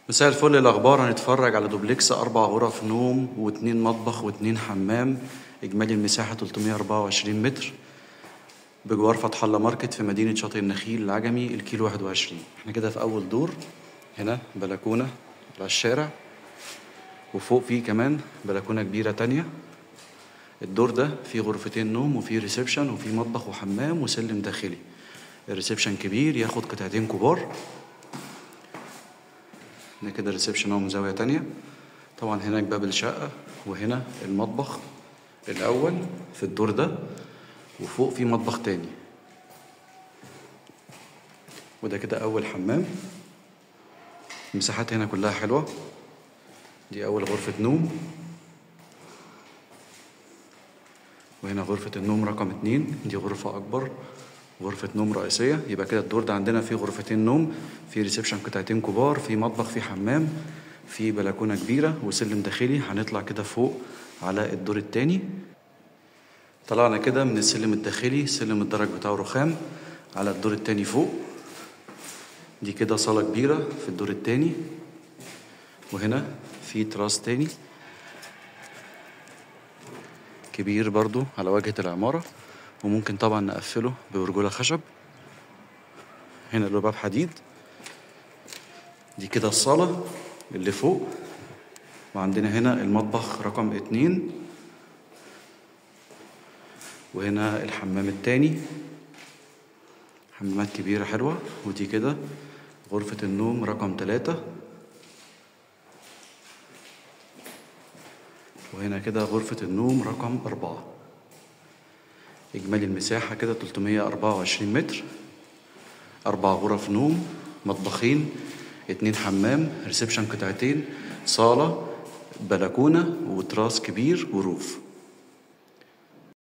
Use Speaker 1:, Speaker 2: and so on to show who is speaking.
Speaker 1: مساء الفل. الأخبار هنتفرج على دوبلكس 4 غرف نوم و2 مطبخ و2 حمام. إجمالي المساحة 324 متر بجوار فتح الله ماركت في مدينة شاطئ النخيل العجمي الكيلو 21. احنا كده في أول دور، هنا بلكونة على الشارع وفوق فيه كمان بلكونة كبيرة تانية. الدور ده فيه غرفتين نوم وفيه ريسبشن وفيه مطبخ وحمام وسلم داخلي. الريسبشن كبير ياخد قطعتين كبار. هنا كده الريسبشن اهو من زاوية تانية. طبعا هناك باب الشقة وهنا المطبخ الأول في الدور ده، وفوق في مطبخ تاني. وده كده أول حمام. المساحات هنا كلها حلوة. دي أول غرفة نوم، وهنا غرفة النوم رقم 2. دي غرفة أكبر، غرفة نوم رئيسية. يبقى كده الدور ده عندنا فيه غرفتين نوم، فيه ريسبشن قطعتين كبار، فيه مطبخ، فيه حمام، فيه بلكونة كبيرة وسلم داخلي. هنطلع كده فوق على الدور التاني. طلعنا كده من السلم الداخلي، سلم الدرج بتاعه رخام، على الدور التاني فوق. دي كده صالة كبيرة في الدور التاني، وهنا في تراس تاني كبير برضو على واجهة العمارة، وممكن طبعا نقفله برجولة خشب. هنا له باب حديد. دي كده الصالة اللي فوق، وعندنا هنا المطبخ رقم 2، وهنا الحمام التاني. حمامات كبيرة حلوة. ودي كده غرفة النوم رقم 3، وهنا كده غرفة النوم رقم 4. إجمالي المساحة كده 324 متر. 4 غرف نوم، مطبخين، 2 حمام، ريسبشن قطعتين، صالة، بلكونة وتراس كبير وروف.